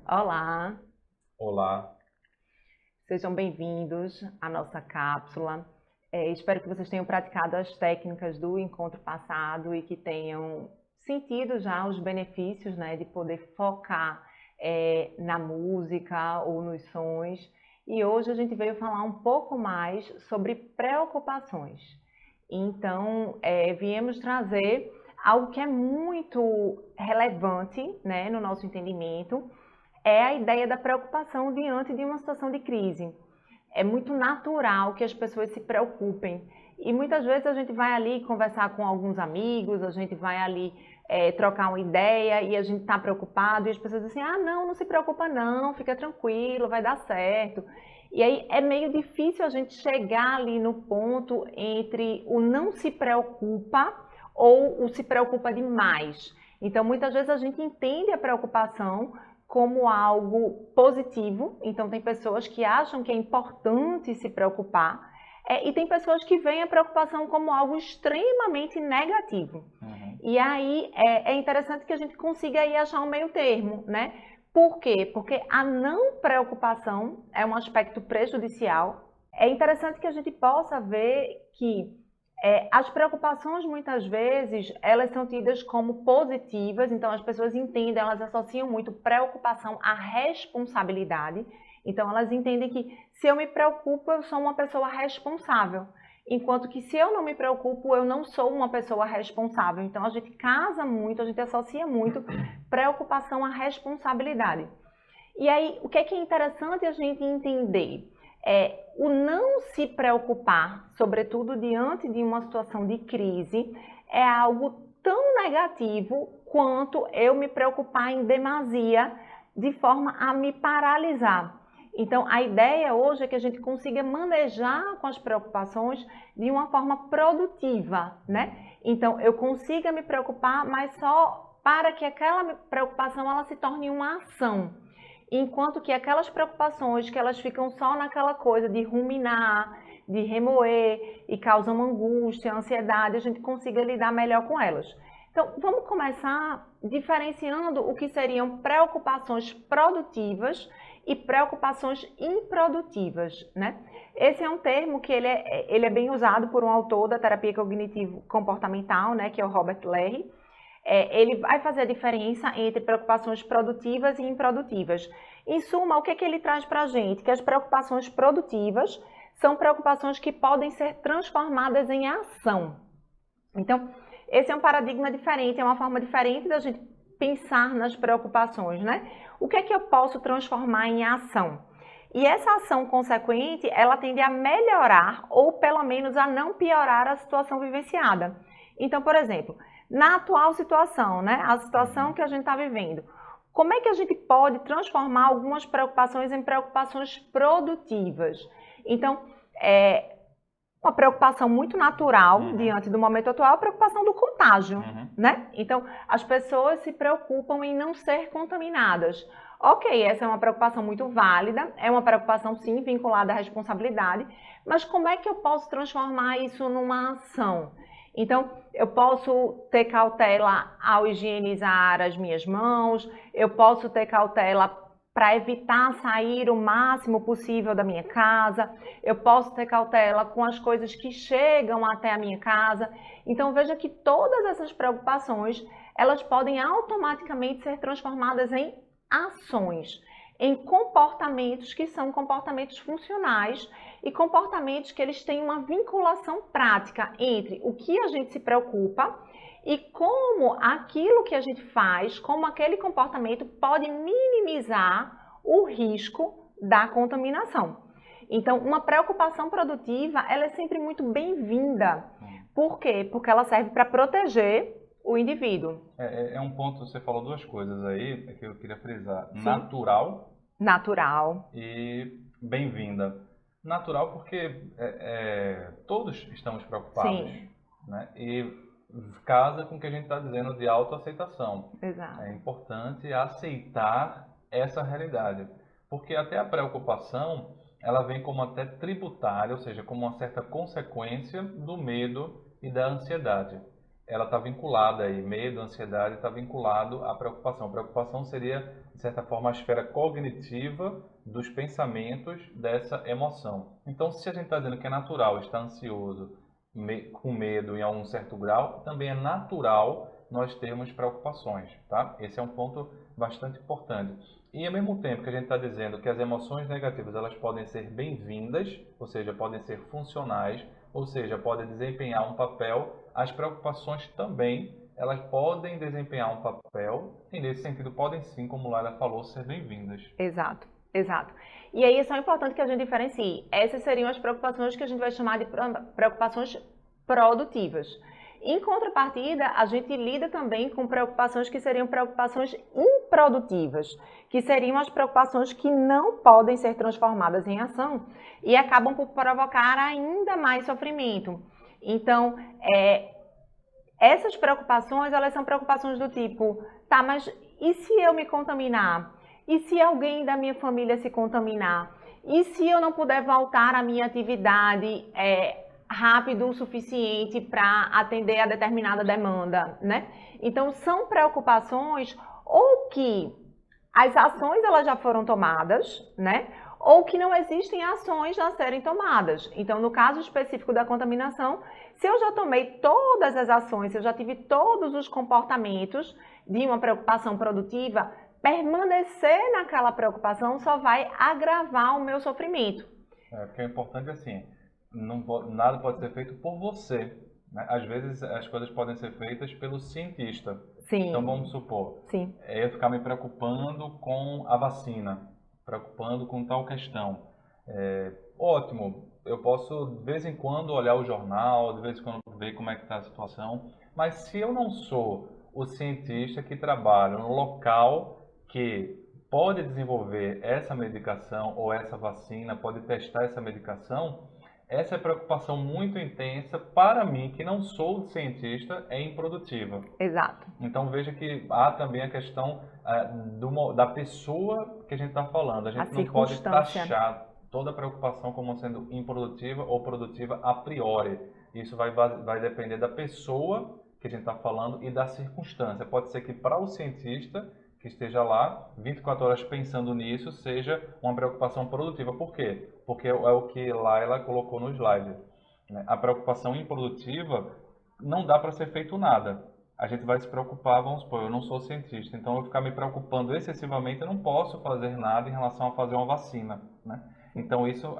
Olá, Olá, sejam bem-vindos à nossa cápsula. Espero que vocês tenham praticado as técnicas do encontro passado e que tenham sentido já os benefícios, né, de poder focar na música ou nos sons. E hoje a gente veio falar um pouco mais sobre preocupações. Então, viemos trazer algo que é muito relevante, né, no nosso entendimento, é a ideia da preocupação diante de uma situação de crise. É muito natural que as pessoas se preocupem. E muitas vezes a gente vai ali conversar com alguns amigos, a gente vai ali trocar uma ideia e a gente está preocupado e as pessoas dizem assim, não se preocupa não, fica tranquilo, vai dar certo. E aí é meio difícil a gente chegar ali no ponto entre o não se preocupa ou o se preocupa demais. Então muitas vezes a gente entende a preocupação como algo positivo, então tem pessoas que acham que é importante se preocupar, e tem pessoas que veem a preocupação como algo extremamente negativo. E aí é interessante que a gente consiga aí achar um meio termo, né? Por quê? Porque a não preocupação é um aspecto prejudicial. É interessante que a gente possa ver que as preocupações, muitas vezes, elas são tidas como positivas, então as pessoas entendem, elas associam muito preocupação à responsabilidade. Então elas entendem que se eu me preocupo, eu sou uma pessoa responsável. Enquanto que se eu não me preocupo, eu não sou uma pessoa responsável. Então a gente casa muito, a gente associa muito preocupação à responsabilidade. E aí, o que é interessante a gente entender? O não se preocupar, sobretudo diante de uma situação de crise, é algo tão negativo quanto eu me preocupar em demasia, de forma a me paralisar. Então, a ideia hoje é que a gente consiga manejar com as preocupações de uma forma produtiva, né? Então, eu consiga me preocupar, mas só para que aquela preocupação ela se torne uma ação. Enquanto que aquelas preocupações que elas ficam só naquela coisa de ruminar, de remoer e causam angústia, ansiedade, a gente consiga lidar melhor com elas. Então, vamos começar diferenciando o que seriam preocupações produtivas e preocupações improdutivas, né? Esse é um termo que ele é bem usado por um autor da terapia cognitivo-comportamental, né, que é o Robert Leahy. Ele vai fazer a diferença entre preocupações produtivas e improdutivas. Em suma, o que ele traz para a gente? Que as preocupações produtivas são preocupações que podem ser transformadas em ação. Então, esse é um paradigma diferente, é uma forma diferente da gente pensar nas preocupações, né? O que eu posso transformar em ação? E essa ação consequente, ela tende a melhorar ou pelo menos a não piorar a situação vivenciada. Então, por exemplo, na atual situação, né, a situação que a gente está vivendo, como é que a gente pode transformar algumas preocupações em preocupações produtivas? Então, uma preocupação muito natural diante do momento atual é a preocupação do contágio, né? Então, as pessoas se preocupam em não ser contaminadas. Ok, essa é uma preocupação muito válida, é uma preocupação sim vinculada à responsabilidade, mas como é que eu posso transformar isso numa ação? Então, eu posso ter cautela ao higienizar as minhas mãos, eu posso ter cautela para evitar sair o máximo possível da minha casa, eu posso ter cautela com as coisas que chegam até a minha casa. Então, veja que todas essas preocupações, elas podem automaticamente ser transformadas em ações, em comportamentos que são comportamentos funcionais e comportamentos que eles têm uma vinculação prática entre o que a gente se preocupa e como aquilo que a gente faz, como aquele comportamento pode minimizar o risco da contaminação. Então, uma preocupação produtiva, ela é sempre muito bem-vinda. Por quê? Porque ela serve para proteger o indivíduo. É um ponto, você falou duas coisas aí que eu queria frisar. Sim. Natural e bem-vinda. Natural porque todos estamos preocupados. Sim. Né? E casa com o que a gente está dizendo de autoaceitação. Exato. É importante aceitar essa realidade. Porque até a preocupação, ela vem como até tributária, ou seja, como uma certa consequência do medo e da ansiedade. Ela está vinculada aí, medo, ansiedade está vinculado à preocupação. Preocupação seria, de certa forma, a esfera cognitiva dos pensamentos dessa emoção. Então, se a gente está dizendo que é natural estar ansioso, com medo em algum certo grau, também é natural nós termos preocupações, tá? Esse é um ponto bastante importante. E ao mesmo tempo que a gente está dizendo que as emoções negativas elas podem ser bem-vindas, ou seja, podem ser funcionais, ou seja, podem desempenhar um papel, as preocupações também elas podem desempenhar um papel e nesse sentido podem sim, como Laila falou, ser bem-vindas. Exato, exato. E aí é só importante que a gente diferencie. Essas seriam as preocupações que a gente vai chamar de preocupações produtivas. Em contrapartida, a gente lida também com preocupações que seriam preocupações improdutivas, que seriam as preocupações que não podem ser transformadas em ação e acabam por provocar ainda mais sofrimento. Então, essas preocupações, elas são preocupações do tipo, tá, mas e se eu me contaminar? E se alguém da minha família se contaminar? E se eu não puder voltar à minha atividade rápido o suficiente para atender a determinada demanda, né? Então, são preocupações ou que as ações elas já foram tomadas, né? Ou que não existem ações a serem tomadas. Então, no caso específico da contaminação, se eu já tomei todas as ações, se eu já tive todos os comportamentos de uma preocupação produtiva, permanecer naquela preocupação só vai agravar o meu sofrimento. Porque é importante assim, nada pode ser feito por você, né? Às vezes as coisas podem ser feitas pelo cientista. Sim. Então vamos supor, Sim. Eu ficar me preocupando com a vacina, preocupando com tal questão. Ótimo, eu posso de vez em quando olhar o jornal, de vez em quando ver como é que está a situação, mas se eu não sou o cientista que trabalha no local que pode desenvolver essa medicação ou essa vacina, pode testar essa medicação, essa preocupação muito intensa, para mim, que não sou cientista, é improdutiva. Exato. Então veja que há também a questão da pessoa que a gente está falando. A gente não pode taxar toda a preocupação como sendo improdutiva ou produtiva a priori. Isso vai depender da pessoa que a gente está falando e da circunstância. Pode ser que para o cientista que esteja lá 24 horas pensando nisso seja uma preocupação produtiva. Por quê? Porque é o que Laila colocou no slide. A preocupação improdutiva não dá para ser feito nada. A gente vai se preocupar, vamos supor, eu não sou cientista, então eu ficar me preocupando excessivamente, eu não posso fazer nada em relação a fazer uma vacina, né? Então isso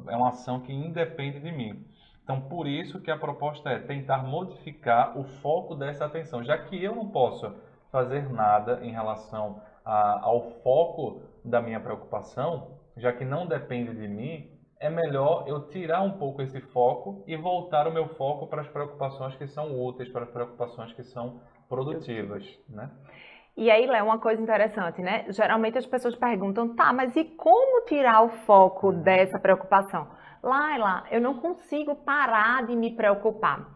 é uma ação que independe de mim. Então por isso que a proposta é tentar modificar o foco dessa atenção, já que eu não posso fazer nada em relação ao foco da minha preocupação, já que não depende de mim, é melhor eu tirar um pouco esse foco e voltar o meu foco para as preocupações que são úteis, para as preocupações que são produtivas, né? E aí, Léo, uma coisa interessante, né? Geralmente as pessoas perguntam, tá, mas e como tirar o foco dessa preocupação? Laila, eu não consigo parar de me preocupar.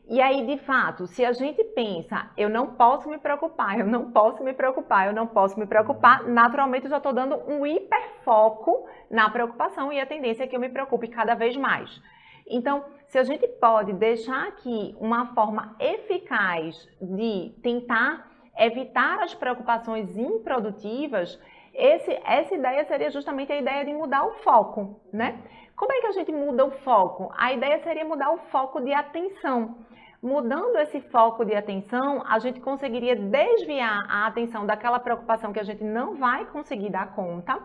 E aí, de fato, se a gente pensa, eu não posso me preocupar, eu não posso me preocupar, eu não posso me preocupar, naturalmente eu já estou dando um hiperfoco na preocupação e a tendência é que eu me preocupe cada vez mais. Então, se a gente pode deixar aqui uma forma eficaz de tentar evitar as preocupações improdutivas, essa ideia seria justamente a ideia de mudar o foco, né? Como é que a gente muda o foco? A ideia seria mudar o foco de atenção. Mudando esse foco de atenção, a gente conseguiria desviar a atenção daquela preocupação que a gente não vai conseguir dar conta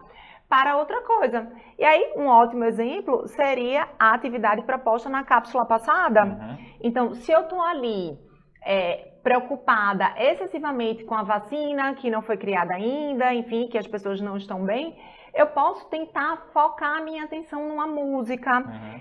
para outra coisa. E aí, um ótimo exemplo seria a atividade proposta na cápsula passada. Então, se eu estou ali preocupada excessivamente com a vacina, que não foi criada ainda, enfim, que as pessoas não estão bem, eu posso tentar focar a minha atenção numa música,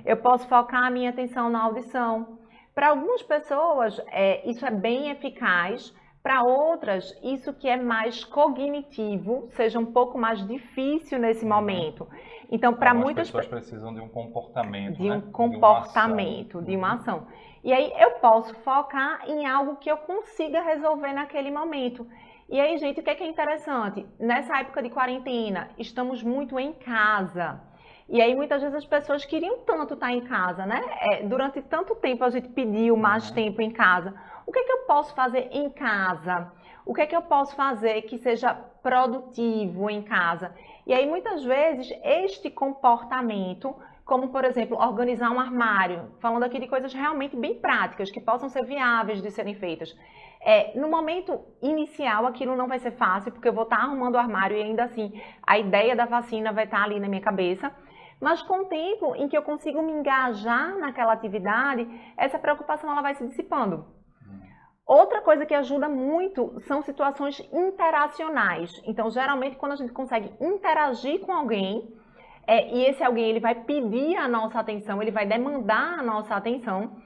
eu posso focar a minha atenção na audição. Para algumas pessoas, isso é bem eficaz, para outras, isso que é mais cognitivo, seja um pouco mais difícil nesse momento. Então, para muitas pessoas precisam de um comportamento, de um comportamento, de uma ação. E aí eu posso focar em algo que eu consiga resolver naquele momento. E aí, gente, o que é interessante? Nessa época de quarentena, estamos muito em casa. E aí muitas vezes as pessoas queriam tanto estar em casa, né? Durante tanto tempo a gente pediu mais tempo em casa. O que é que eu posso fazer em casa? O que é que eu posso fazer que seja produtivo em casa? E aí muitas vezes este comportamento, como por exemplo organizar um armário, falando aqui de coisas realmente bem práticas, que possam ser viáveis de serem feitas. No momento inicial aquilo não vai ser fácil, porque eu vou estar arrumando o armário e ainda assim a ideia da vacina vai estar ali na minha cabeça. Mas com o tempo em que eu consigo me engajar naquela atividade, essa preocupação ela vai se dissipando. Outra coisa que ajuda muito são situações interacionais. Então, geralmente, quando a gente consegue interagir com alguém, e esse alguém ele vai pedir a nossa atenção, ele vai demandar a nossa atenção,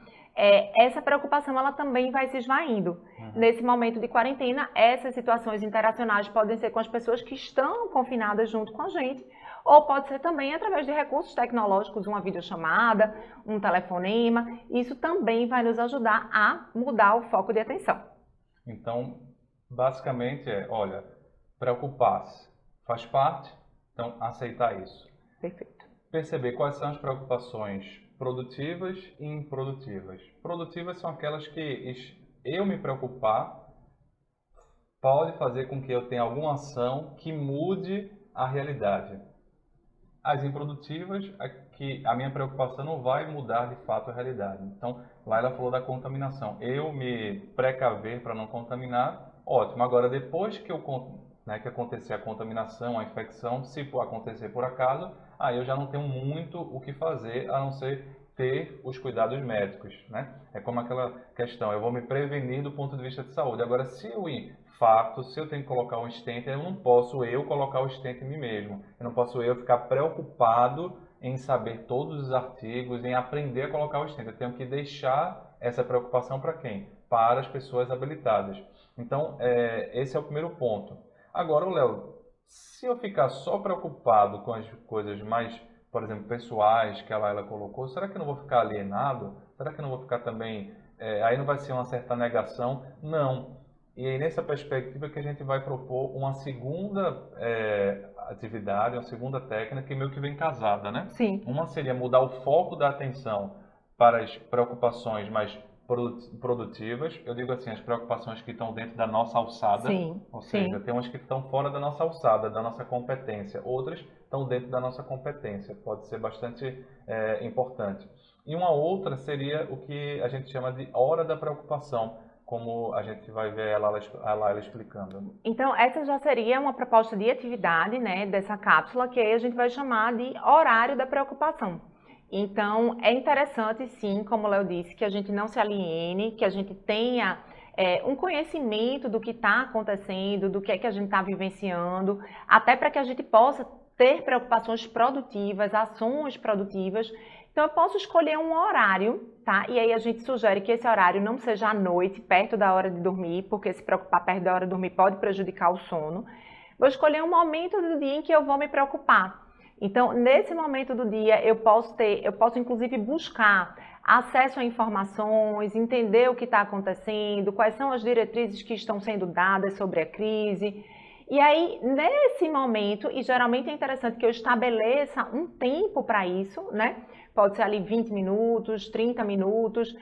essa preocupação ela também vai se esvaindo. Nesse momento de quarentena, essas situações interacionais podem ser com as pessoas que estão confinadas junto com a gente, ou pode ser também através de recursos tecnológicos, uma videochamada, um telefonema. Isso também vai nos ajudar a mudar o foco de atenção. Então, basicamente olha, preocupar-se faz parte, então aceitar isso. Perfeito. Perceber quais são as preocupações produtivas e improdutivas. Produtivas são aquelas que eu me preocupar pode fazer com que eu tenha alguma ação que mude a realidade. As improdutivas, que a minha preocupação não vai mudar de fato a realidade. Então, lá ela falou da contaminação. Eu me precaver para não contaminar, ótimo. Agora, depois que que acontecer a contaminação, a infecção, se acontecer por acaso, aí eu já não tenho muito o que fazer, a não ser ter os cuidados médicos, né? É como aquela questão, eu vou me prevenir do ponto de vista de saúde. Agora, se eu infarto, se eu tenho que colocar um stent, eu não posso colocar o stent em mim mesmo. Eu não posso ficar preocupado em saber todos os artigos, em aprender a colocar o stent. Eu tenho que deixar essa preocupação para quem? Para as pessoas habilitadas. Então, esse é o primeiro ponto. Agora, Léo, se eu ficar só preocupado com as coisas mais, por exemplo, pessoais que a Laila colocou, será que eu não vou ficar alienado? Será que eu não vou ficar também... aí não vai ser uma certa negação? Não. E é nessa perspectiva que a gente vai propor uma segunda atividade, uma segunda técnica que meio que vem casada, né? Sim. Uma seria mudar o foco da atenção para as preocupações mais produtivas. Eu digo assim, as preocupações que estão dentro da nossa alçada. Sim. Ou seja, tem umas que estão fora da nossa alçada, da nossa competência. Outras estão dentro da nossa competência. Pode ser bastante importante. E uma outra seria o que a gente chama de hora da preocupação, como a gente vai ver a Laila explicando. Então, essa já seria uma proposta de atividade, né, dessa cápsula, que aí a gente vai chamar de horário da preocupação. Então, é interessante, sim, como o Léo disse, que a gente não se aliene, que a gente tenha um conhecimento do que está acontecendo, do que é que a gente está vivenciando, até para que a gente possa ter preocupações produtivas, ações produtivas. Então, eu posso escolher um horário, tá? E aí a gente sugere que esse horário não seja à noite, perto da hora de dormir, porque se preocupar perto da hora de dormir pode prejudicar o sono. Vou escolher um momento do dia em que eu vou me preocupar. Então, nesse momento do dia, eu posso inclusive buscar acesso a informações, entender o que está acontecendo, quais são as diretrizes que estão sendo dadas sobre a crise. E aí, nesse momento, e geralmente é interessante que eu estabeleça um tempo para isso, né? Pode ser ali 20 minutos, 30 minutos,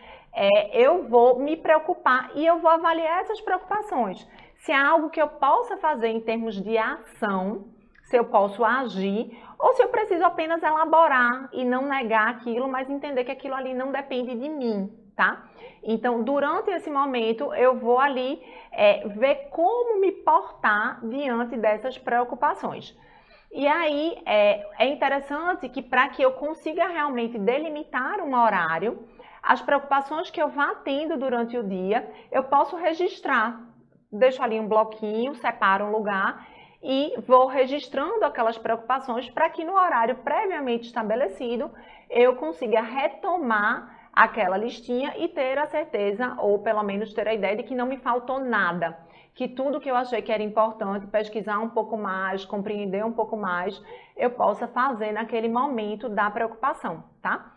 eu vou me preocupar e eu vou avaliar essas preocupações. Se há algo que eu possa fazer em termos de ação, se eu posso agir, ou se eu preciso apenas elaborar e não negar aquilo, mas entender que aquilo ali não depende de mim, tá? Então, durante esse momento, eu vou ali ver como me portar diante dessas preocupações. E aí, é interessante que para que eu consiga realmente delimitar um horário, as preocupações que eu vá tendo durante o dia, eu posso registrar. Deixo ali um bloquinho, separo um lugar e vou registrando aquelas preocupações para que no horário previamente estabelecido eu consiga retomar aquela listinha e ter a certeza, ou pelo menos ter a ideia de que não me faltou nada, que tudo que eu achei que era importante, pesquisar um pouco mais, compreender um pouco mais, eu possa fazer naquele momento da preocupação, tá?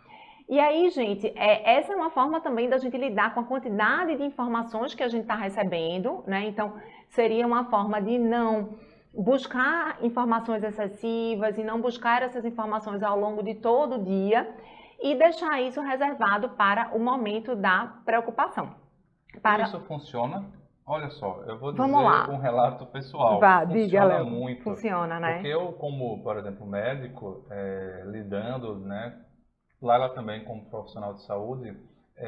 E aí, gente, essa é uma forma também da gente lidar com a quantidade de informações que a gente está recebendo, né? Então, seria uma forma de não buscar informações excessivas e não buscar essas informações ao longo de todo o dia e deixar isso reservado para o momento da preocupação. Isso funciona? Olha só, eu vou Vamos dizer lá. um relato pessoal. Vá, diga, Funciona Léo. muito. Funciona, né? Porque eu, como, por exemplo, médico, lidando, né, Laila também como profissional de saúde,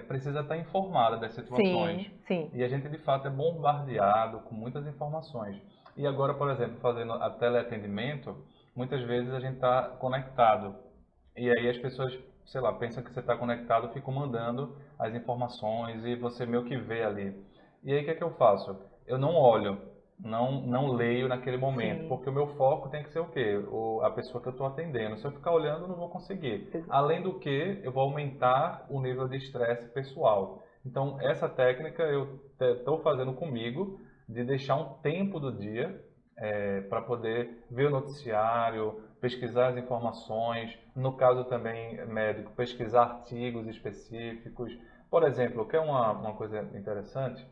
precisa estar informada das situações. Sim, sim. E a gente, de fato, é bombardeado com muitas informações. E agora, por exemplo, fazendo a teleatendimento, muitas vezes a gente está conectado. E aí as pessoas, sei lá, pensam que você está conectado, ficam mandando as informações e você meio que vê ali. E aí o que é que eu faço? Eu não olho, não leio naquele momento, Sim. porque o meu foco tem que ser o quê? A pessoa que eu estou atendendo. Se eu ficar olhando, eu não vou conseguir. Além do que, eu vou aumentar o nível de estresse pessoal. Então, essa técnica eu estou fazendo comigo, de deixar um tempo do dia para poder ver o noticiário, pesquisar as informações, no caso também médico, pesquisar artigos específicos. Por exemplo, que é uma coisa interessante,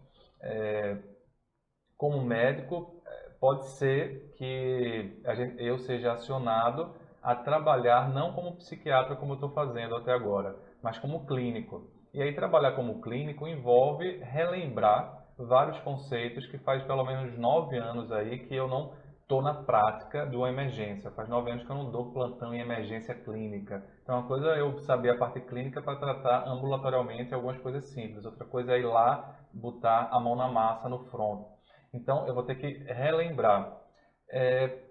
como médico, pode ser que eu seja acionado a trabalhar não como psiquiatra, como eu estou fazendo até agora, mas como clínico. E aí trabalhar como clínico envolve relembrar vários conceitos que faz pelo menos 9 anos aí que eu não estou na prática de uma emergência. Faz 9 anos que eu não dou plantão em emergência clínica. Então, uma coisa é eu saber a parte clínica para tratar ambulatorialmente algumas coisas simples. Outra coisa é ir lá, botar a mão na massa no front. Então, eu vou ter que relembrar.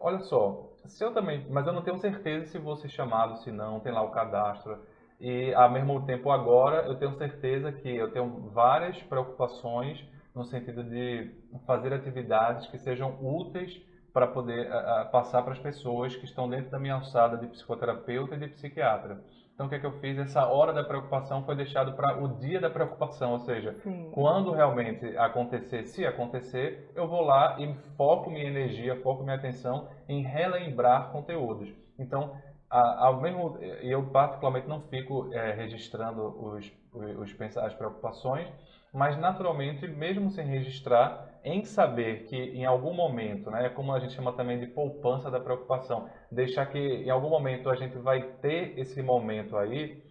Olha só, se eu também, mas eu não tenho certeza se vou ser chamado, se não, tem lá o cadastro. E, ao mesmo tempo, agora, eu tenho certeza que eu tenho várias preocupações no sentido de fazer atividades que sejam úteis para poder passar para as pessoas que estão dentro da minha alçada de psicoterapeuta e de psiquiatra. Então, o que é que eu fiz? Essa hora da preocupação foi deixado para o dia da preocupação, ou seja, quando realmente acontecer, se acontecer, eu vou lá e foco minha energia, foco minha atenção em relembrar conteúdos. Então, eu particularmente não fico registrando as preocupações, mas naturalmente, mesmo sem registrar, em saber que em algum momento, né, como a gente chama também de poupança da preocupação, deixar que em algum momento a gente vai ter esse momento aí,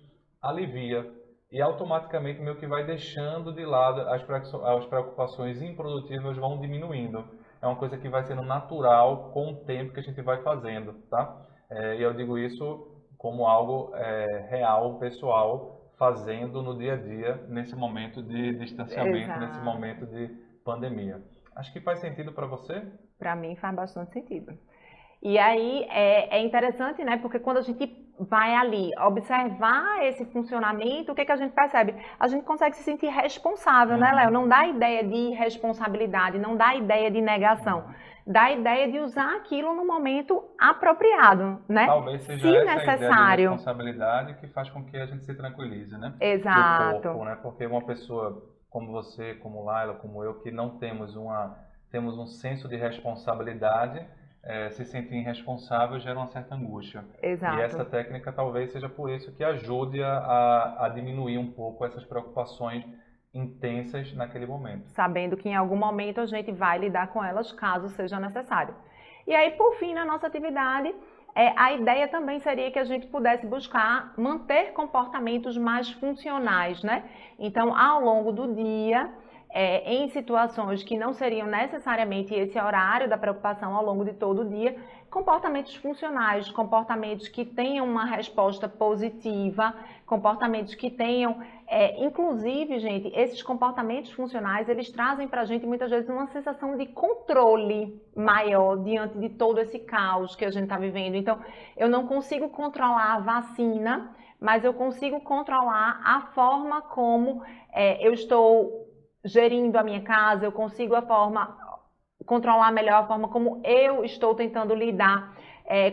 alivia. E automaticamente meio que vai deixando de lado as preocupações improdutivas vão diminuindo. É uma coisa que vai sendo natural com o tempo que a gente vai fazendo, tá? E eu digo isso como algo real, pessoal, fazendo no dia a dia, nesse momento de distanciamento, nesse Exato. momento de pandemia. Acho que faz sentido para você? Para mim faz bastante sentido. E aí é interessante, né? Porque quando a gente vai ali observar esse funcionamento, o que que a gente percebe? A gente consegue se sentir responsável, né, Léo? Não dá ideia de irresponsabilidade, não dá ideia de negação. Dá a ideia de usar aquilo no momento apropriado, né? Talvez seja se essa necessário. A ideia de responsabilidade que faz com que a gente se tranquilize, né? Exato. Do corpo, né? Porque uma pessoa como você, como Laila, como eu, que não temos temos um senso de responsabilidade, se sentir irresponsável gera uma certa angústia. Exato. E essa técnica talvez seja por isso que ajude a diminuir um pouco essas preocupações intensas naquele momento. Sabendo que em algum momento a gente vai lidar com elas caso seja necessário. E aí, por fim, na nossa atividade, a ideia também seria que a gente pudesse buscar manter comportamentos mais funcionais, né? Então, ao longo do dia, em situações que não seriam necessariamente esse horário da preocupação ao longo de todo o dia, comportamentos funcionais, comportamentos que tenham uma resposta positiva, comportamentos que tenham, inclusive, gente, esses comportamentos funcionais, eles trazem para a gente muitas vezes uma sensação de controle maior diante de todo esse caos que a gente está vivendo. Então, eu não consigo controlar a vacina, mas eu consigo controlar a forma como eu estou gerindo a minha casa, eu consigo controlar melhor a forma como eu estou tentando lidar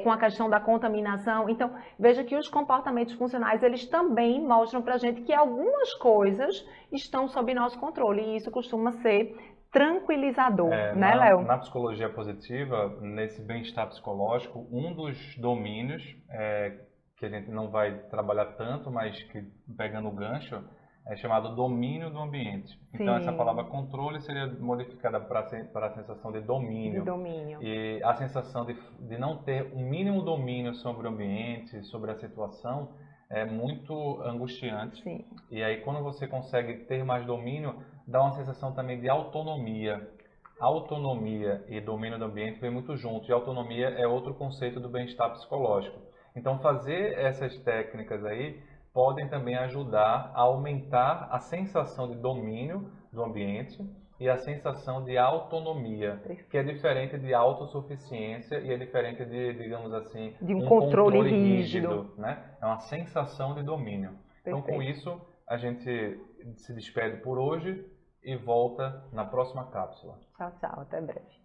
com a questão da contaminação. Então, veja que os comportamentos funcionais, eles também mostram para a gente que algumas coisas estão sob nosso controle, e isso costuma ser tranquilizador, né, Léo? Na psicologia positiva, nesse bem-estar psicológico, um dos domínios que a gente não vai trabalhar tanto, mas que pegando o gancho, é chamado domínio do ambiente. Então, essa palavra controle seria modificada para a sensação de domínio. E a sensação de não ter um mínimo domínio sobre o ambiente, sobre a situação, é muito angustiante. Sim. E aí, quando você consegue ter mais domínio, dá uma sensação também de autonomia. Autonomia e domínio do ambiente vem muito junto. E autonomia é outro conceito do bem-estar psicológico. Então, fazer essas técnicas aí podem também ajudar a aumentar a sensação de domínio do ambiente e a sensação de autonomia, que é diferente de autossuficiência e é diferente de, digamos assim, de um controle rígido, né? É uma sensação de domínio. Então, com isso, a gente se despede por hoje e volta na próxima cápsula. Tchau, tchau. Até breve.